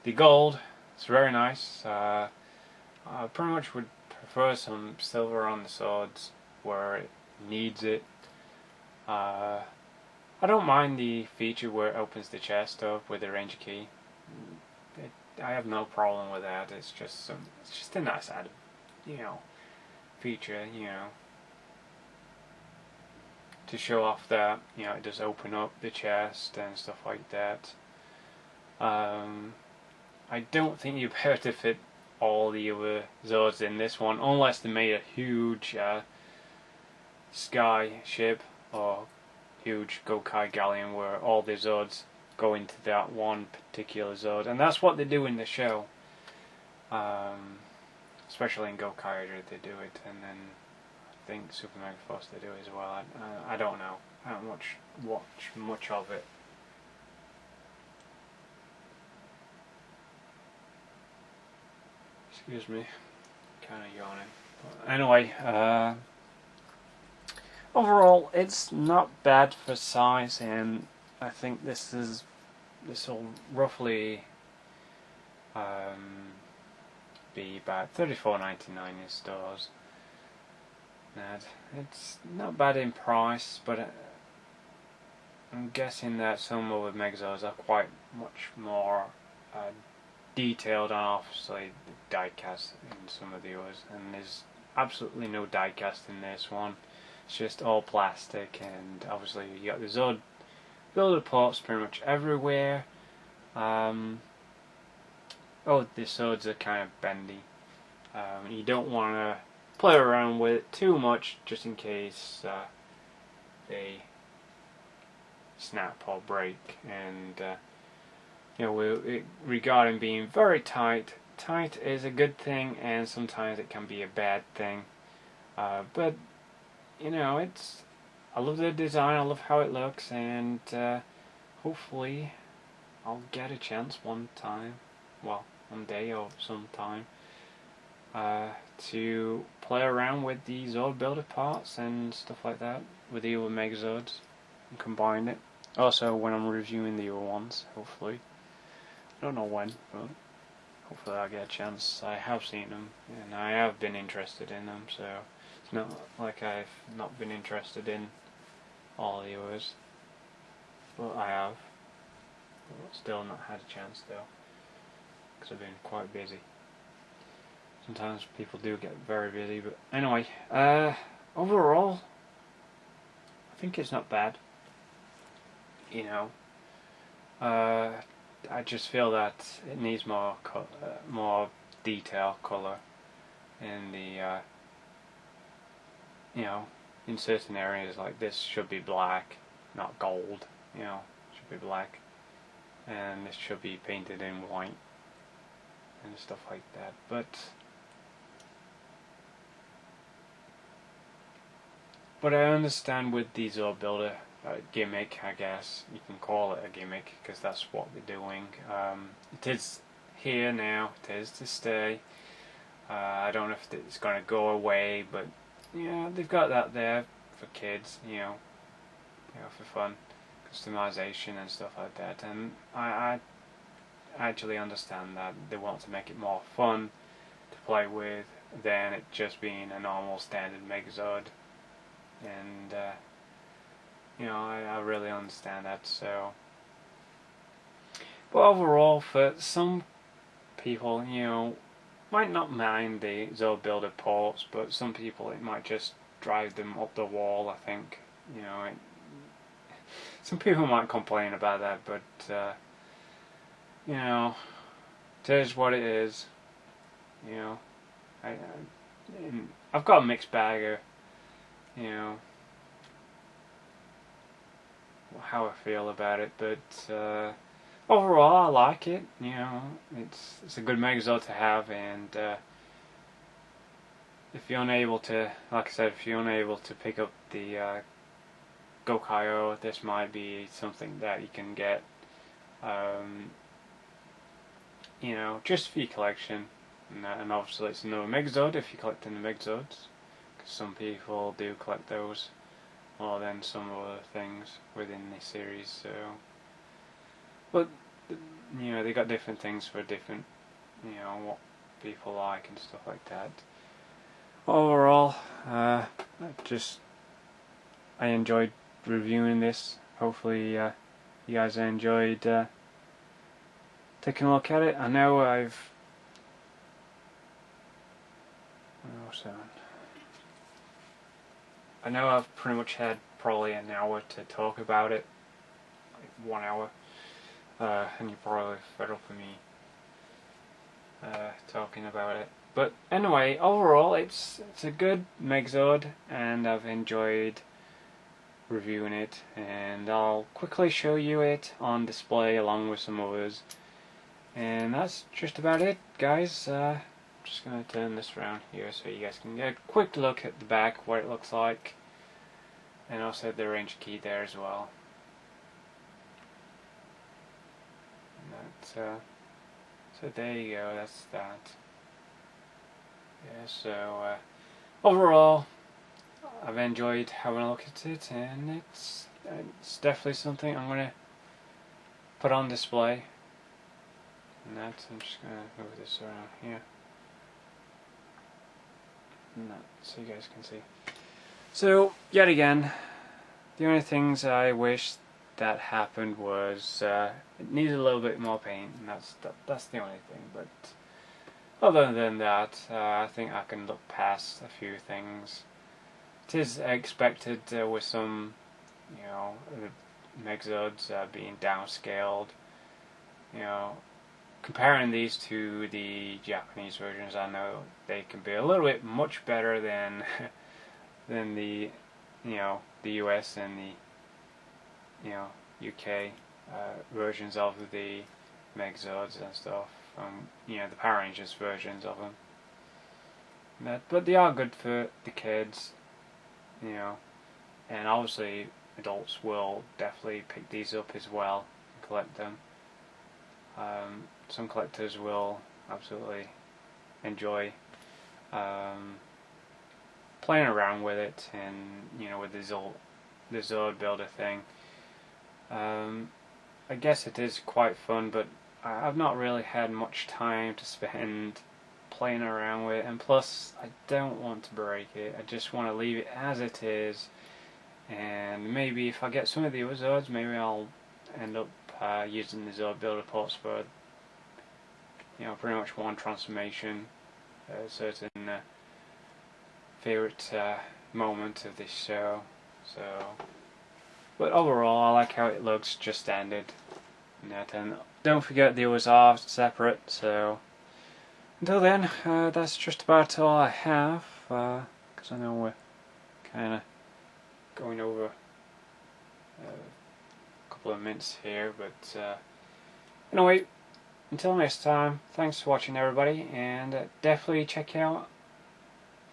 The gold, it's very nice. I pretty much would prefer some silver on the swords where it needs it. I don't mind the feature where it opens the chest up with the Ranger key. I have no problem with that. It's just a nice added, feature, to show off that it does open up the chest and stuff like that. I don't think you'd be able to fit all the other Zords in this one, unless they made a huge sky ship or huge Gokai Galleon where all the Zords go into that one particular Zord, and that's what they do in the show. Especially in Gokai they do it, and then I think Super Megaforce they do it as well. I don't know. I haven't watched much of it. Excuse me. kind of yawning. But anyway, overall, it's not bad for size, and I think this will roughly be about $34.99 in stores. And it's not bad in price, but I'm guessing that some other Megazords are quite much more detailed, and obviously die-cast in some of the others, and there's absolutely no die-cast in this one. It's just all plastic, and obviously you got the Zord builder parts pretty much everywhere. Oh, the swords are kind of bendy. You don't want to play around with it too much, just in case they snap or break. And you know, regarding being very tight, tight is a good thing, and sometimes it can be a bad thing. But you know, I love the design, I love how it looks, and hopefully I'll get a chance one day or sometime to play around with the Zord builder parts and stuff like that with the other Megazords and combine it. Also, when I'm reviewing the other ones, hopefully. I don't know when, but hopefully I'll get a chance. I have seen them and I have been interested in them, so it's not like I've not been interested in all the others, but I have. But still not had a chance though, because I've been quite busy. Sometimes people do get very busy, but anyway, overall, I think it's not bad. You know, I just feel that it needs more detail, color in the, you know, in certain areas. Like this should be black, not gold. You know, it should be black, and this should be painted in white and stuff like that. But I understand with the Zord builder gimmick, I guess you can call it a gimmick, because that's what they're doing. It is here now, it is to stay. I don't know if it's going to go away, but yeah, they've got that there for kids, you know, for fun, customization and stuff like that. And I actually understand that they want to make it more fun to play with than it just being a normal standard Megazord. And you know, I really understand that. So, but overall, for some people, you know, might not mind the Zord builder ports, but some people it might just drive them up the wall. I think, you know, some people might complain about that, but you know, it is what it is. You know, I've got a mixed bag of, you know, how I feel about it, but overall I like it. You know, it's a good Megazord to have, and if you're unable to, like I said, if you're unable to pick up the Gokaiō, this might be something that you can get, you know, just for your collection. And obviously it's another Megazord if you're collecting the Megazords, because some people do collect those more than some other things within this series. So, but you know, they got different things for different, you know, what people like and stuff like that. Overall, I enjoyed reviewing this. Hopefully you guys enjoyed taking a look at it. I know I've pretty much had probably an hour to talk about it, like 1 hour, and you're probably fed up with me talking about it. But anyway, overall it's a good Megazord, and I've enjoyed reviewing it, and I'll quickly show you it on display along with some others. And that's just about it, guys. I'm just going to turn this around here so you guys can get a quick look at the back, what it looks like, and also the range key there as well. And that, so there you go, that's that. Yeah, so overall, I've enjoyed having a look at it, and it's definitely something I'm gonna put on display. And that, I'm just gonna move this around here, and that, so you guys can see. So yet again, the only things I wish that happened was it needed a little bit more paint, and that's the only thing. But other than that, I think I can look past a few things. It is expected with some, you know, Megazords being downscaled. You know, comparing these to the Japanese versions, I know they can be a little bit much better than than the, you know, the US and the, you know, UK versions of the Megazords and stuff. You know, the Power Rangers versions of them. But they are good for the kids, you know, and obviously adults will definitely pick these up as well and collect them. Some collectors will absolutely enjoy playing around with it, and you know, with the Zord builder thing. I guess it is quite fun, but I've not really had much time to spend playing around with it, and plus I don't want to break it. I just want to leave it as it is, and maybe if I get some of the other Zords, maybe I'll end up using the Zord builder ports for, you know, pretty much one transformation, a certain favourite moment of this show. So, but overall, I like how it looks just standard. And don't forget the others are separate. So until then, that's just about all I have. Because I know we're kind of going over a couple of minutes here, but anyway, until next time, thanks for watching everybody, and definitely check out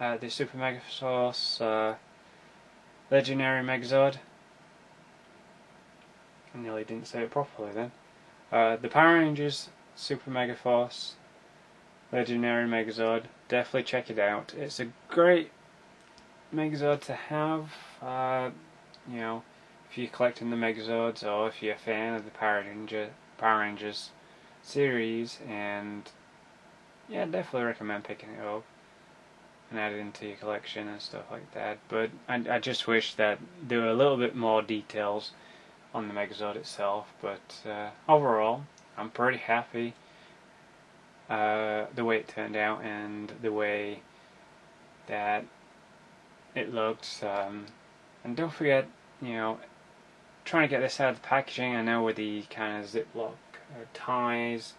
the Super Megaforce Legendary Megazord. I nearly didn't say it properly then. The Power Rangers Super Megaforce Legendary Megazord, definitely check it out. It's a great Megazord to have, you know, if you're collecting the Megazords, or if you're a fan of the Power Rangers series, and yeah, definitely recommend picking it up and add it into your collection and stuff like that. But I just wish that there were a little bit more details on the Megazord itself, but overall I'm pretty happy the way it turned out and the way that it looked, and don't forget, you know, trying to get this out of the packaging. I know with the kind of Ziploc ties,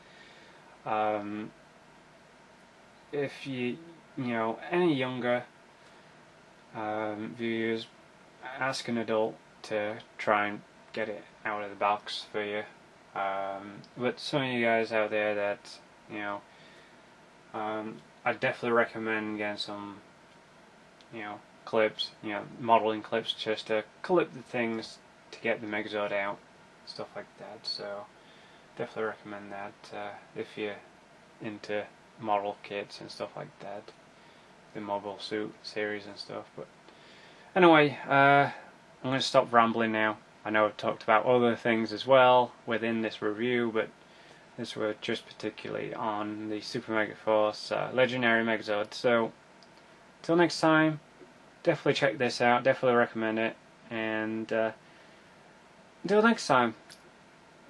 if you know, any younger viewers, ask an adult to try and get it out of the box for you. But some of you guys out there that, you know, I definitely recommend getting some, you know, clips, you know, modeling clips, just to clip the things to get the Megazord out, stuff like that. So definitely recommend that if you're into model kits and stuff like that, the Mobile Suit series and stuff. But anyway, I'm going to stop rambling now. I know I've talked about other things as well within this review, but this were just particularly on the Super Megaforce Legendary Megazord. So until next time, definitely check this out, definitely recommend it, and until next time.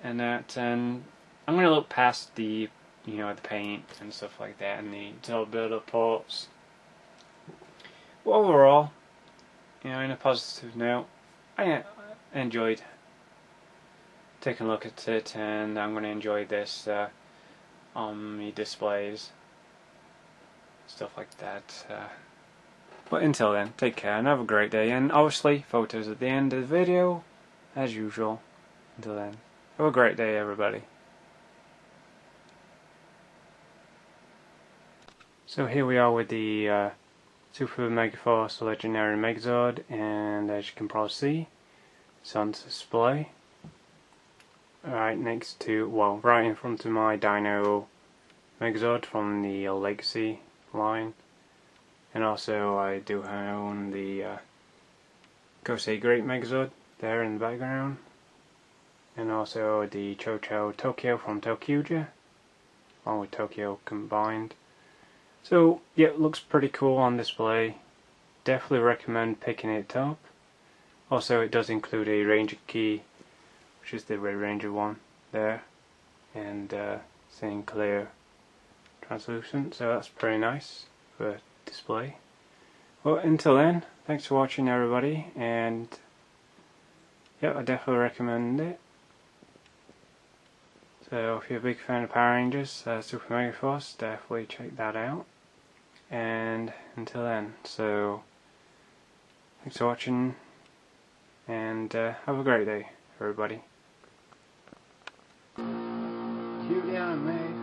And I'm going to look past the, you know, the paint and stuff like that, and the Zord builder ports. But overall, you know, in a positive note, I enjoyed taking a look at it, and I'm going to enjoy this on the displays, stuff like that. But until then, take care and have a great day, and obviously photos at the end of the video as usual. Until then, have a great day, everybody. So here we are with the Super Megaforce Legendary Megazord, and as you can probably see, it's on display right next to, well, right in front of my Dino Megazord from the Legacy line. And also I do own the Great Megazord there in the background. And also the Chocho Tokyo from Tokyuja, along with Tokyo combined. So yeah, it looks pretty cool on display. Definitely recommend picking it up. Also it does include a Ranger key, which is the Red Ranger one there, and saying clear translucent, so that's pretty nice for display. Well, until then, thanks for watching everybody, and yeah, I definitely recommend it. So if you're a big fan of Power Rangers, Super Megaforce, definitely check that out. And until then, so thanks for watching, and have a great day, everybody. CuteAnime